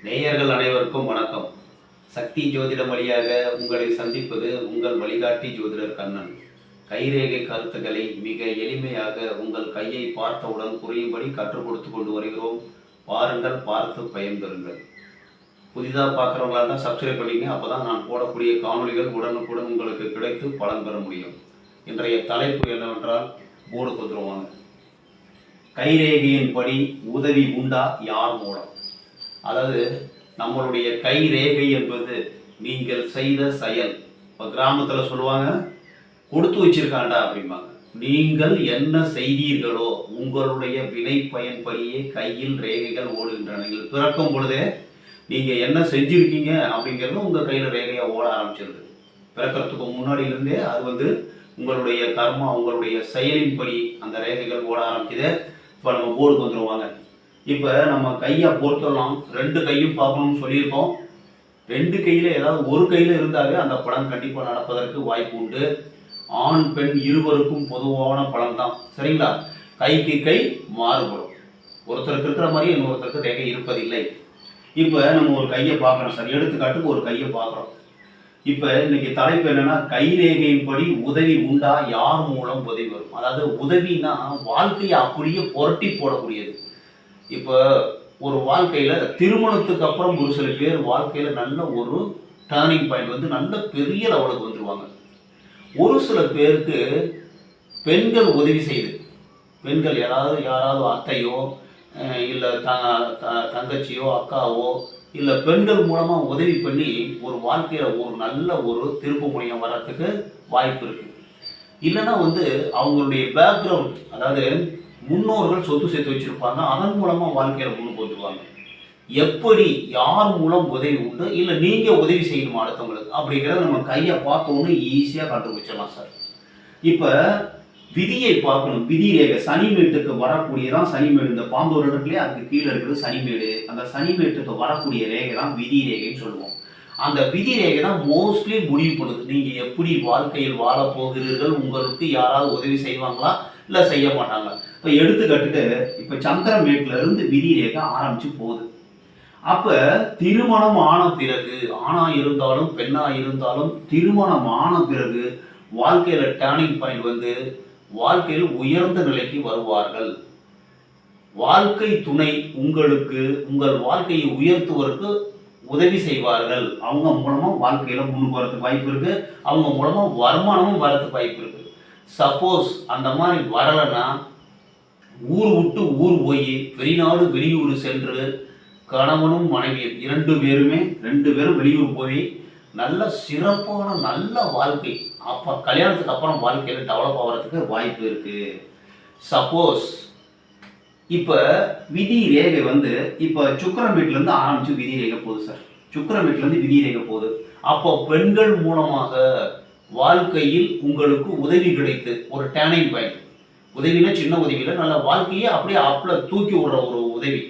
நேயர்கள் அனைவருக்கும் வணக்கம். சக்தி ஜோதிடம் வழியாக உங்களை சந்திப்பது உங்கள் வழிகாட்டி ஜோதிடர் கண்ணன். கைரேகை கருத்துக்களை மிக எளிமையாக உங்கள் கையை பார்த்தவுடன் புரியும்படி கற்றுக் கொடுத்து கொண்டு வருகிறோம். பாருங்கள், பார்த்து பயன்பெறுங்கள். புதிதாக பார்க்குறவங்களாக தான் சப்ஸ்கிரைப் பண்ணிங்க. அப்போ தான் நான் போடக்கூடிய காணொலிகள் உடனுக்குடன் உங்களுக்கு கிடைத்து பலன் பெற முடியும். இன்றைய தலைப்பு என்னவென்றால், போர்டு கொடுத்துருவாங்க. கைரேகையின்படி உதவி உண்டா, யார் மூலம்? அதாவது நம்மளுடைய கை ரேகை என்பது நீங்கள் செய்த செயல். இப்போ கிராமத்தில் சொல்லுவாங்க, கொடுத்து வச்சிருக்காண்டா அப்படிம்பாங்க. நீங்கள் என்ன செய்தீர்களோ உங்களுடைய வினை பயன்படியே கையில் ரேகைகள் ஓடுகின்றன. நீங்கள் பிறக்கும் பொழுதே நீங்கள் என்ன செஞ்சுருக்கீங்க அப்படிங்கிறது உங்கள் கையில் ரேகையாக ஓட ஆரம்பிச்சிருது. பிறக்கிறதுக்கு முன்னாடியிலிருந்தே அது உங்களுடைய கர்மா, உங்களுடைய செயலின்படி அந்த ரேகைகள் ஓட ஆரம்பிக்குது. இப்போ நம்ம போர்டுக்கு வந்துடுவாங்க. இப்போ நம்ம கையை பொறுத்தலாம், ரெண்டு கையும் பார்க்கணும்னு சொல்லியிருக்கோம். ரெண்டு கையில் ஏதாவது ஒரு கையில் இருந்தாலே அந்த பலன் கண்டிப்பாக நடப்பதற்கு வாய்ப்பு உண்டு. ஆண் பெண் இருவருக்கும் பொதுவான பலன் தான், சரிங்களா? கைக்கு கை மாறுபடும். ஒருத்தருக்கு இருக்கிற மாதிரி இன்னொருத்தருக்கு ரேகை இருப்பதில்லை. இப்போ நம்ம ஒரு கையை பார்க்குறோம் சார், எடுத்துக்காட்டுக்கு ஒரு கையை பார்க்குறோம். இப்போ இன்னைக்கு தலைப்பு என்னன்னா, கைரேகையின்படி உதவி உண்டா, யார் மூலம் உதவி வரும்? அதாவது உதவினா வாழ்க்கையை அப்படியே புரட்டி போடக்கூடியது. இப்போ ஒரு வாழ்க்கையில் திருமணத்துக்கு அப்புறம் ஒரு சில பேர் வாழ்க்கையில் நல்ல ஒரு டேர்னிங் பாயிண்ட் நல்ல பெரிய லெவலுக்கு வந்துடுவாங்க. ஒரு சில பேருக்கு பெண்கள் உதவி செய்து, பெண்கள் யாராவது அத்தையோ இல்லை தங்கச்சியோ அக்காவோ இல்லை பெண்கள் மூலமாக உதவி பண்ணி ஒரு வாழ்க்கையில் ஒரு நல்ல ஒரு திருப்பு முனையம் வர்றதுக்கு வாய்ப்பு இருக்குது. இல்லைன்னா அவங்களுடைய பேக்ரவுண்ட், அதாவது முன்னோர்கள் சொத்து சேர்த்து வச்சிருப்பாங்க, அதன் மூலமாக வாழ்க்கையில் முன்னுக்கு வந்துடுவாங்க. எப்படி, யார் மூலம் உதவி உண்டு, இல்லை நீங்கள் உதவி செய்யணுமா அடுத்தவங்களுக்கு அப்படிங்கிறத நம்ம கையை பார்த்தோன்னு ஈஸியாக கண்டுபிடிச்சிடலாம் சார். இப்போ விதியை பார்க்கணும். விதி ரேகை சனிமேட்டுக்கு வரக்கூடியதான் சனிமேடு. இந்த பாம்பு வருடத்துலேயே அதுக்கு கீழே இருக்கிறது சனிமேடு. அந்த சனிமேட்டுக்கு வரக்கூடிய ரேகை தான் விதி ரேகைன்னு சொல்லுவோம். அந்த விதி ரேகை தான் மோஸ்ட்லி முடிவு பண்ணுது. நீங்கள் எப்படி வாழ்க்கையில் வாழ போகிறீர்கள், உங்களுக்கு யாராவது உதவி செய்வாங்களா இல்லை செய்ய மாட்டாங்க. இப்போ எடுத்துக்கிட்டு இப்போ சந்திரமேட்டில் இருந்து விதி ரேகை ஆரம்பித்து போகுது. அப்போ திருமணம் ஆன பிறகு, ஆணாக இருந்தாலும் பெண்ணாக இருந்தாலும் திருமணம் ஆன பிறகு வாழ்க்கையில் டேர்னிங் பாயிண்ட் வாழ்க்கையில் உயர்ந்த நிலைக்கு வருவார்கள். வாழ்க்கை துணை உங்களுக்கு உங்கள் வாழ்க்கையை உயர்த்துவதற்கு உதவி செய்வார்கள். அவங்க மூலமாக வாழ்க்கையில் முன்னுக்கு வரதுக்கு வாய்ப்பு இருக்குது. அவங்க மூலமாக வருமானமும் வரதுக்கு வாய்ப்பு இருக்குது. சப்போஸ் அந்த மாதிரி வரலைன்னா ஊர் விட்டு ஊர் போய் வெளிநாடு வெளியூர் சென்று கணவனும் மனைவியும் ரெண்டு பேரும் வெளியூர் போய் நல்ல சிறப்பான நல்ல வாழ்க்கை, அப்போ கல்யாணத்துக்கு அப்புறம் வாழ்க்கையில் டெவலப் ஆகிறதுக்கு வாய்ப்பு இருக்குது. சப்போஸ் இப்போ விதி ரேகை இப்போ சுக்கிரன் வீட்டிலேருந்து ஆரம்பித்து விதி ரேகை போகுது சார். சுக்கிரன் வீட்டிலேருந்து விதி ரேகை போகுது. அப்போ பெண்கள் மூலமாக வாழ்க்கையில் உங்களுக்கு உதவி கிடைத்து ஒரு டேர்னிங் பாயிண்ட், உதவினா சின்ன உதவியில் நல்ல வாழ்க்கையை அப்படியே அப்பில் தூக்கி விடுற ஒரு உதவி.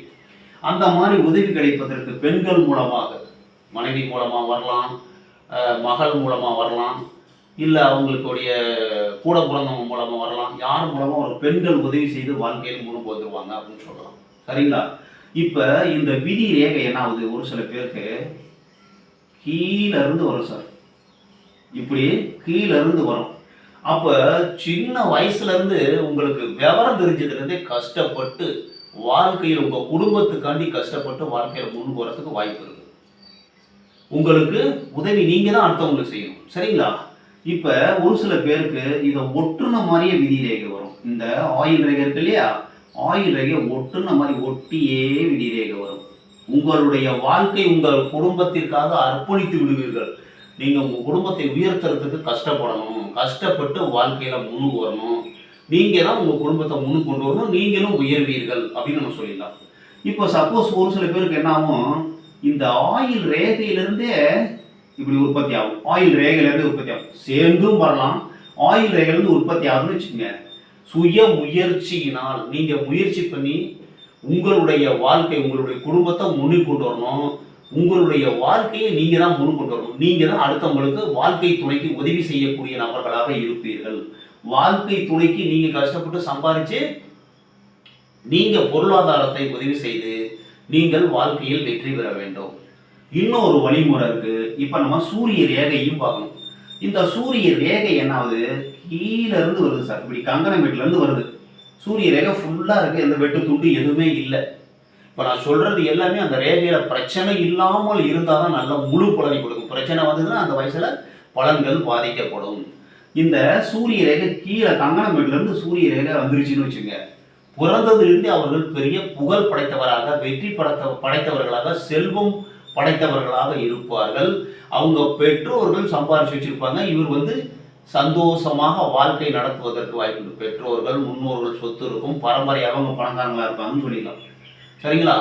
அந்த மாதிரி உதவி கிடைப்பதற்கு பெண்கள் மூலமாக, மனைவி மூலமாக வரலாம், மகள் மூலமாக வரலாம், இல்லை அவங்களுடைய கூட பிறந்தவங்க மூலமாக வரலாம். யார் மூலமாக ஒரு பெண்கள் உதவி செய்து வாழ்க்கையில் முன்னுக்கு வந்துடுவாங்க அப்படின்னு சொல்லலாம், சரிங்களா? இப்போ இந்த விதி ரேகை என்ன ஆகுது, ஒரு சில பேருக்கு கீழே இருந்து வரும் சார். இப்படி கீழே இருந்து வரும். அப்போ சின்ன வயசுலேருந்து உங்களுக்கு விவரம் தெரிஞ்சதுலேருந்தே கஷ்டப்பட்டு வாழ்க்கையில் உங்கள் குடும்பத்துக்காண்டி கஷ்டப்பட்டு வாழ்க்கையில் முன்னுக்கு வரத்துக்கு வாய்ப்பு இருக்குது. உங்களுக்கு உதவி நீங்கள் தான் அடுத்தவங்களுக்கு செய்யணும், சரிங்களா? இப்போ ஒரு சில பேருக்கு இதை ஒட்டுன மாதிரியே விதி ரேகை வரும். இந்த ஆயில் ரேகை இருக்கு இல்லையா, ஆயில் ரேகை ஒட்டுன மாதிரி ஒட்டியே விதி ரேகை வரும். உங்களுடைய வாழ்க்கை உங்கள் குடும்பத்திற்காக அர்ப்பணித்து விடுவீர்கள். நீங்கள் உங்கள் குடும்பத்தை உயர்த்துறதுக்கு கஷ்டப்படணும், கஷ்டப்பட்டு வாழ்க்கையில் முன்னுக்கு வரணும். நீங்கள் தான் உங்கள் குடும்பத்தை முன்னுக்கு கொண்டு வரணும், நீங்களும் உயர்வீர்கள் அப்படின்னு நம்ம சொல்லிடலாம். இப்போ சப்போஸ் ஒரு சில பேருக்கு என்ன ஆகும், இந்த ஆயில் ரேகையிலேருந்தே இப்படி உற்பத்தி ஆகும். ஆயில் ரேகையிலேருந்து உற்பத்தி ஆகும், சேர்ந்தும் வரலாம். ஆயில் ரேகையிலேருந்து உற்பத்தி ஆகுதுன்னு வச்சுக்கோங்க. சுய முயற்சியினால் நீங்கள் முயற்சி பண்ணி உங்களுடைய வாழ்க்கை, உங்களுடைய குடும்பத்தை முன்னுக்கு கொண்டு வரணும். உங்களுடைய வாழ்க்கையை நீங்கள் தான் முன் கொண்டு வரணும். நீங்கள் தான் அடுத்தவங்களுக்கு வாழ்க்கை துணைக்கு உதவி செய்யக்கூடிய நபர்களாக இருப்பீர்கள். வாழ்க்கை துணைக்கு நீங்கள் கஷ்டப்பட்டு சம்பாதிச்சு நீங்கள் பொருளாதாரத்தை உதவி செய்து நீங்கள் வாழ்க்கையில் வெற்றி பெற வேண்டும். இன்னொரு வழிமுறை இருக்கு. இப்ப நம்ம சூரிய ரேகையும் பார்க்கணும். இந்த சூரிய ரேகை என்ன ஆகுது, கீழே இருந்து வருது சார். இப்படி கங்கணமேட்டுல இருந்து வருது. சூரிய ரேகை ஃபுல்லா இருக்கு, எந்த வெட்டு துண்டு எதுவுமே இல்லை. இப்ப நான் சொல்றது எல்லாமே அந்த ரேகையில பிரச்சனை இல்லாமல் இருந்தாதான் நல்ல முழு பலனை கொடுக்கும். பிரச்சனை வந்ததுன்னா அந்த வயசுல பலன்கள் பாதிக்கப்படும். இந்த சூரிய ரேகை கீழே கங்கணமேட்டுல இருந்து சூரிய ரேகை வந்துருச்சுன்னு வச்சுங்க, பிறந்ததிலிருந்து அவர்கள் பெரிய புகழ் படைத்தவராக, வெற்றி படைத்தவர்களாக, செல்வம் படைத்தவர்களாக இருப்பார்கள். அவங்க பெற்றோர்கள் சம்பாதிச்சு வச்சிருப்பாங்க. இவர் சந்தோஷமாக வாழ்க்கை நடத்துவதற்கு வாய்ப்பு. பெற்றோர்கள் முன்னோர்கள் சொத்து இருக்கும், பரம்பரையாக அவங்க பணக்காரங்களா இருப்பாங்கன்னு சொல்லிடலாம். சரிங்களா?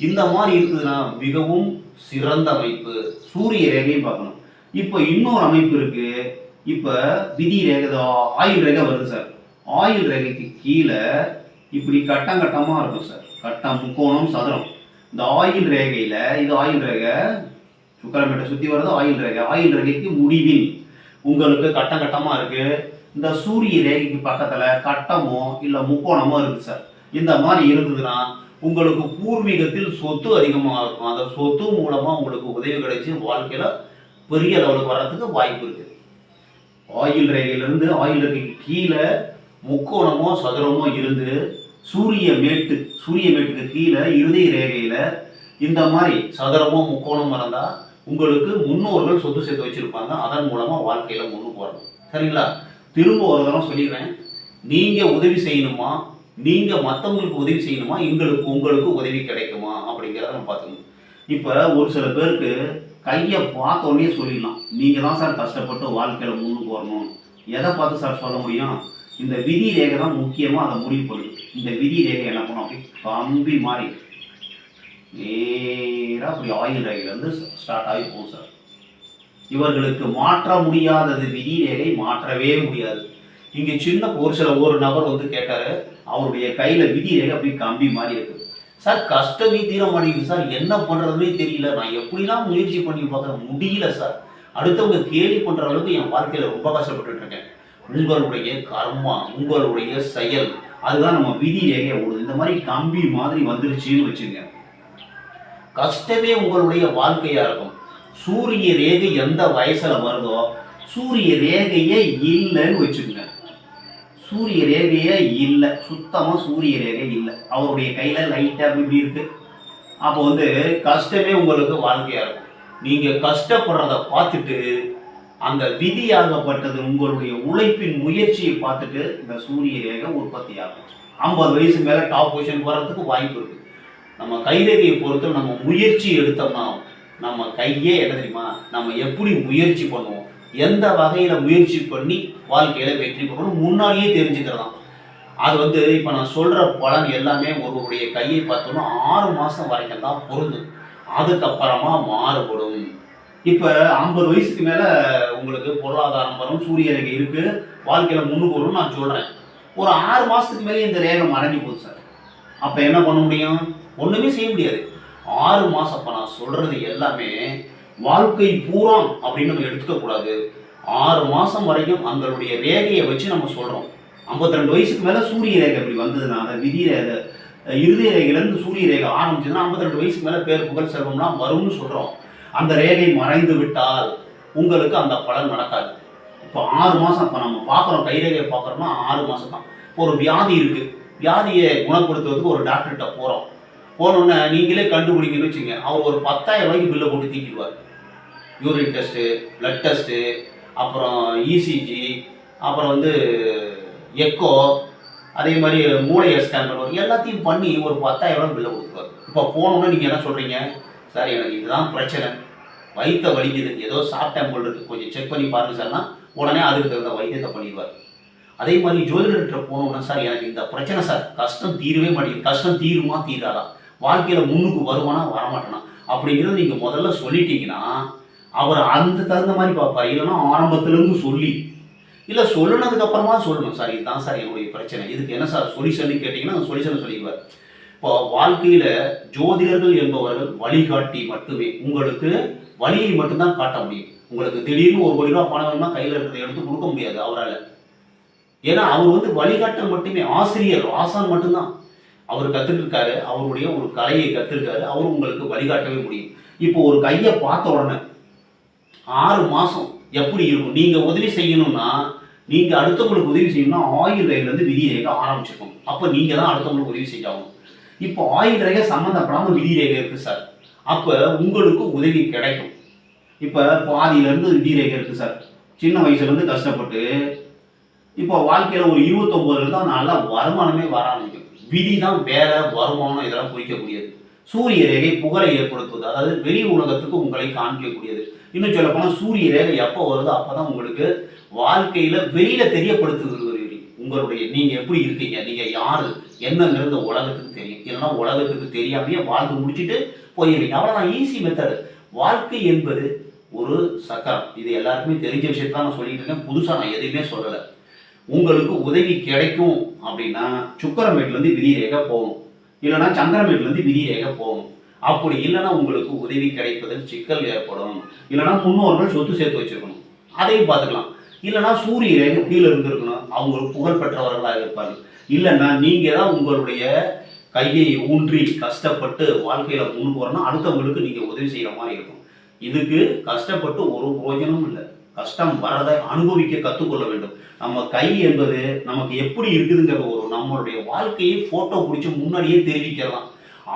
இந்த மாதிரி இருக்குதுன்னா மிகவும் சிறந்த அமைப்பு. சூரிய ரேகையும் பார்க்கணும். இப்போ இன்னொரு அமைப்பு இருக்கு. இப்போ விதி ரேகை, ஆயுள் ரேகை வருது சார். ஆயுள் ரேகைக்கு கீழே இப்படி கட்டம் கட்டமாக இருக்கும் சார். கட்டம், முக்கோணம், சதுரம். இந்த ஆயுள் ரேகையில், இது ஆயுள் ரேகை சுக்கரமேட்டை சுற்றி வருது. ஆயுள் ரேகை, ஆயுள் ரேகைக்கு முடிவில் உங்களுக்கு கட்டம் கட்டமாக இருக்கு. இந்த சூரிய ரேகைக்கு பக்கத்தில் கட்டமோ இல்லை முக்கோணமோ இருக்குது சார். இந்த மாதிரி இருந்ததுன்னா உங்களுக்கு பூர்வீகத்தில் சொத்து அதிகமாக இருக்கும். அந்த சொத்து மூலமாக உங்களுக்கு உதவி கிடைச்சி வாழ்க்கையில் பெரிய லெவலுக்கு வர்றதுக்கு வாய்ப்பு இருக்குது. ஆயுள் ரேகையிலிருந்து ஆயுள் ரேகைக்கு கீழே முக்கோணமோ சதுரமோ இருந்து சூரிய மேட்டுக்கு கீழே இருதய ரேகையில் இந்த மாதிரி சதுரமோ முக்கோணமோ இருந்தால் உங்களுக்கு முன்னோர்கள் சொத்து சேர்த்து வச்சுருப்பாங்க. அதன் மூலமாக வாழ்க்கையில் முன்னுக்கு வரணும். சரிங்களா? திரும்ப ஒரு தரம் சொல்லிடுறேன். நீங்கள் உதவி செய்யணுமா, நீங்கள் மற்றவங்களுக்கு உதவி செய்யணுமா, உங்களுக்கு உதவி கிடைக்குமா அப்படிங்கிறத நம்ம பார்த்துக்கணும். இப்போ ஒரு சில பேருக்கு கையை பார்த்த உடனே சொல்லிடலாம், நீங்கள் தான் சார் கஷ்டப்பட்டு வாழ்க்கையில் முன்னுக்கு வரணும். எதை பார்த்து சார் சொல்ல முடியும்? இந்த விதி ரேகை தான் முக்கியமாக அதை முடிவு பண்ணுது. இந்த விதி ரேகை என்ன பண்ணும், அப்படி கம்பி மாறி நேராக அப்படி ஆயுள் ரேகையிலேருந்து ஸ்டார்ட் ஆகி போகும் சார். இவர்களுக்கு மாற்ற முடியாதது விதி ரேகை, மாற்றவே முடியாது. இங்கே ஒரு நபர் கேட்டார், அவருடைய கையில் விதி ரேகை அப்படி கம்பி மாறி இருக்குது சார். கஷ்டமே தீர மாட்டேங்குது சார், என்ன பண்ணுறதுனே தெரியல, நான் எப்படிலாம் முயற்சி பண்ணி பார்க்குறேன், முடியல சார். அடுத்தவங்க கேலி பண்ணுற அளவுக்கு என் வாழ்க்கையில் ரொம்ப கஷ்டப்பட்டு இருக்கேன். உங்களுடைய கர்மா, உங்களுடைய செயல், அதுதான் நம்ம விதி ரேகையை ஓடுது. இந்த மாதிரி கம்பி மாதிரி வந்துருச்சுன்னு வச்சுங்க, கஷ்டமே உங்களுடைய வாழ்க்கையாக இருக்கும். சூரிய ரேகை எந்த வயசுல வருதோ, சூரிய ரேகையே இல்லைன்னு வச்சுக்கோங்க. சூரிய ரேகையே இல்லை, சுத்தமாக சூரிய ரேகை இல்லை. அவருடைய கையில் லைட்டாக இப்படி இருக்கு. அப்போ கஷ்டமே உங்களுக்கு வாழ்க்கையாக இருக்கும். நீங்கள் கஷ்டப்படுறத பார்த்துட்டு அந்த விதியாகப்பட்டது உங்களுடைய உழைப்பின் முயற்சியை பார்த்துட்டு இந்த சூரிய ரேகை உற்பத்தி ஆகும். 50 வயசு மேலே டாப் பொசிஷன் போகிறதுக்கு வாய்ப்பு இருக்குது. நம்ம கைரேகையை பொறுத்து நம்ம முயற்சி எடுத்தோம்னா நம்ம கையே என்ன தெரியுமா, நம்ம எப்படி முயற்சி பண்ணுவோம், எந்த வகையில் முயற்சி பண்ணி வாழ்க்கையில் வெற்றி பெறணும் முன்னாடியே தெரிஞ்சுக்கிறதான். அது இப்போ நான் சொல்கிற பலன் எல்லாமே ஒருவருடைய கையை பார்த்தோம்னா 6 மாதம் வரைக்கும் தான் பொருந்தும். அதுக்கப்புறமா மாறுபடும். இப்போ 50 வயசுக்கு மேலே உங்களுக்கு பொருளாதாரம் வரும், சூரிய ரேகை இருக்குது, வாழ்க்கையில் முன்னுக்கு வரும்னு நான் சொல்கிறேன். ஒரு 6 மாதத்துக்கு மேலே இந்த ரேகை மறைஞ்சி போகுது சார். அப்போ என்ன பண்ண முடியும்? ஒன்றுமே செய்ய முடியாது. 6 மாதம். அப்போ நான் சொல்கிறது எல்லாமே வாழ்க்கை பூரா அப்படின்னு நம்ம எடுத்துக்கக்கூடாது. 6 மாதம் வரைக்கும் அங்களுடைய ரேகையை வச்சு நம்ம சொல்கிறோம். 52 வயசுக்கு மேலே சூரிய ரேகை அப்படி வந்ததுன்னா, அந்த விதி ரேகை இருதய ரேகையிலேருந்து சூரிய ரேகை ஆரம்பிச்சதுன்னா 52 வயசுக்கு மேலே பேர் புகழ் செல்வம்லாம் வரும்னு சொல்கிறோம். அந்த ரேகை மறைந்து விட்டால் உங்களுக்கு அந்த பலன் நடக்காது. இப்போ 6 மாதம். இப்போ நம்ம பார்க்குறோம், கைரேகையை பார்க்குறோம்னா 6 மாதம் தான். இப்போ ஒரு வியாதி இருக்குது, வியாதியை குணப்படுத்துவதுக்கு ஒரு டாக்டர்கிட்ட போகிறோம். போனோன்னே நீங்களே கண்டுபிடிக்கணும்னு வச்சுங்க, அவர் ஒரு 10,000 ரூபாய்க்கு பில்லை போட்டு தீக்கிடுவார். யூரின் டெஸ்ட்டு, பிளட் டெஸ்ட்டு, அப்புறம் இசிஜி, அப்புறம் எக்கோ, அதே மாதிரி மூளையை ஸ்கேன் பண்ணுவார். எல்லாத்தையும் பண்ணி ஒரு 10,000 ரூபாய் பில்லை கொடுத்துருவார். இப்போ போனோன்னே நீங்கள் என்ன சொல்கிறீங்க, சார் எனக்கு இதுதான் பிரச்சனை, வயிற்ற வலிக்குது, ஏதோ சாப்பிட்டேன் போல் இருக்குது, கொஞ்சம் செக் பண்ணி பாருங்கள் சார்னா உடனே அதுக்கு தகுந்த வைத்தியத்தை பண்ணிடுவார். அதே மாதிரி ஜோதிடர்கிட்ட போனோம்னா, சார் எனக்கு இந்த பிரச்சனை சார், கஷ்டம் தீரவே மாட்டேங்குது, கஷ்டம் தீருமா தீராதா, வாழ்க்கையில் முன்னுக்கு வருவானா வரமாட்டேனா அப்படிங்கிறது நீங்கள் முதல்ல சொல்லிட்டீங்கன்னா அவர் அந்த தகுந்த மாதிரி பார்ப்பார். இல்லைன்னா ஆரம்பத்துலேருந்து சொல்லி, இல்லை சொல்லுனதுக்கு அப்புறமா சொல்லணும், சார் இதுதான் சார் என்னுடைய பிரச்சனை, இதுக்கு என்ன சார் சொல்யூஷன் கேட்டிங்கன்னா அந்த சொல்யூஷனை சொல்லிடுவார். இப்போ வாழ்க்கையில் ஜோதிடர்கள் என்பவர்கள் வழிகாட்டி மட்டுமே, உங்களுக்கு வழியை மட்டும்தான் காட்ட முடியும். உங்களுக்கு திடீர்னு 1 கோடி ரூபா பணம் வேணும்னா கையில் இருக்கிறத எடுத்து கொடுக்க முடியாது அவரால். ஏன்னா அவர் வழிகாட்டல் மட்டுமே, ஆசிரியர் ஆசான் மட்டும்தான். அவர் கற்றுருக்காரு, அவருடைய ஒரு கலையை கற்றுருக்காரு, அவர் உங்களுக்கு வழிகாட்டவே முடியும். இப்போ ஒரு கையை பார்த்த உடனே 6 மாதம் எப்படி இருக்கும்? நீங்கள் உதவி செய்யணும்னா, நீங்கள் அடுத்தவங்களுக்கு உதவி செய்யணும்னா ஆயுள் ரேகையிலேருந்து விதி ரேகை ஆரம்பிச்சிருக்கணும். அப்போ நீங்கள் தான் அடுத்தவங்களுக்கு உதவி செய்யணும். இப்போ ஆயுள் ரேகை சம்மந்தப்படாமல் விதி ரேகை இருக்குது சார், அப்போ உங்களுக்கு உதவி கிடைக்கும். இப்போ பாதியிலேருந்து விதி ரேகை இருக்குது சார், சின்ன வயசுலேருந்து கஷ்டப்பட்டு இப்போ வாழ்க்கையில் ஒரு 29 தான் நல்ல வருமானமே வர ஆரம்பிக்கும். விதி தான் வேலை, வருமானம் இதெல்லாம் குறிக்கக்கூடியது. சூரிய ரேகை புகழை ஏற்படுத்துவது, அதாவது வெளி உலகத்துக்கு உங்களை காண்பிக்கக்கூடியது. இன்னும் சொல்ல போனால் சூரிய ரேகை எப்போ வருதோ அப்போ தான் உங்களுக்கு வாழ்க்கையில் வெளியில் தெரியப்படுத்துகிறது. உங்களுடைய நீங்கள் எப்படி இருக்கீங்க, நீங்கள் யார் என்னங்கிறது உலகத்துக்கு தெரியும். இல்லைன்னா உலகத்துக்கு தெரியாமையே வாழ்ந்து முடிச்சுட்டு போயிருவீங்க. அவ்வளோதான், ஈஸி மெத்தடு. வாழ்க்கை என்பது ஒரு சக்கரம். இது எல்லாருக்குமே தெரிஞ்ச விஷயத்தை தான் நான் சொல்லிட்டு இருக்கேன், புதுசாக நான் எதையுமே சொல்லலை. உங்களுக்கு உதவி கிடைக்கும் அப்படின்னா சுக்கரமேட்லேருந்து விதி ரேகை போகணும், இல்லைன்னா சந்திரமேட்லேருந்து விதி ரேகை போகணும். அப்படி இல்லைன்னா உங்களுக்கு உதவி கிடைப்பதில் சிக்கல் ஏற்படும். இல்லைன்னா முன்னோர்கள் சொத்து சேர்த்து வச்சுருக்கணும், அதையும் பார்த்துக்கலாம். இல்லைன்னா சூரிய ரேகை கீழே இருந்திருக்கணும், அவங்க புகழ் பெற்றவர்களாக இருப்பார்கள். இல்லைன்னா நீங்கள் தான் உங்களுடைய கையை ஊன்றி கஷ்டப்பட்டு வாழ்க்கையில் முன்னுக்கு வரணும், அடுத்தவங்களுக்கு நீங்கள் உதவி செய்கிற மாதிரி இருக்கும். இதுக்கு கஷ்டப்பட்டு ஒரு பிரயோஜனமும் இல்லை. கஷ்டம் வரதை அனுபவிக்க கற்றுக்கொள்ள வேண்டும். நம்ம கை என்பது நமக்கு எப்படி இருக்குதுங்கிற ஒரு நம்மளுடைய வாழ்க்கையை ஃபோட்டோ பிடிச்சி முன்னாடியே தெரிவிக்கலாம்.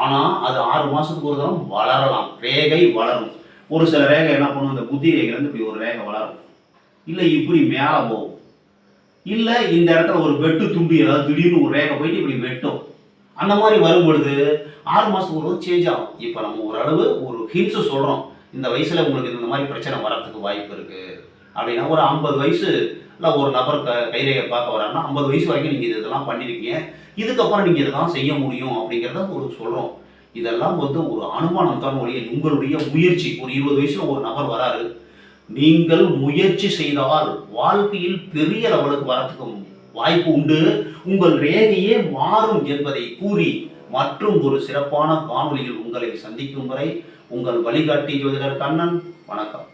ஆனால் அது 6 மாதத்துக்கு ஒரு தரம் வளரலாம், ரேகை வளரும். ஒரு சில ரேகை என்ன பண்ணும், இந்த புத்தி ரேகையிலேருந்து இப்படி ஒரு ரேகை வளரும், இல்லை இப்படி மேலே போகும், இல்லை இந்த இடத்துல ஒரு வெட்டு துண்டு ஏதாவது திடீர்னு ஒரு ரேகை போயிட்டு இப்படி வெட்டும். அந்த மாதிரி வரும்பொழுது 6 மாதத்துக்கு ஒரு சேஞ்ச் ஆகும். இப்போ நம்ம ஓரளவு ஒரு ஹிண்ட்ஸு சொல்கிறோம், இந்த வயசில் உங்களுக்கு இந்த மாதிரி பிரச்சனை வரத்துக்கு வாய்ப்பு இருக்குது அப்படின்னா, ஒரு 50 வயசு இல்லை ஒரு நபர் கைரேகை பார்க்க வராங்கன்னா 50 வயசு வரைக்கும் நீங்கள் இதெல்லாம் பண்ணியிருக்கீங்க, இதுக்கப்புறம் நீங்கள் இதெல்லாம் செய்ய முடியும் அப்படிங்கிறத ஒரு சொல்கிறோம். இதெல்லாம் வந்து ஒரு அனுமானம் தான் ஒழிய உங்களுடைய முயற்சி. ஒரு 20 வயசில் ஒரு நபர் வராரு, நீங்கள் முயற்சி செய்தால் வாழ்க்கையில் பெரிய லெவலுக்கு வரத்துக்கு வாய்ப்பு உண்டு, உங்கள் ரேகையே மாறும் என்பதை கூறி மற்றும் ஒரு சிறப்பான காணொளியில் உங்களை சந்திக்கும் வரை உங்கள் வழிகாட்டி ஜோதிடர் கண்ணன். வணக்கம்.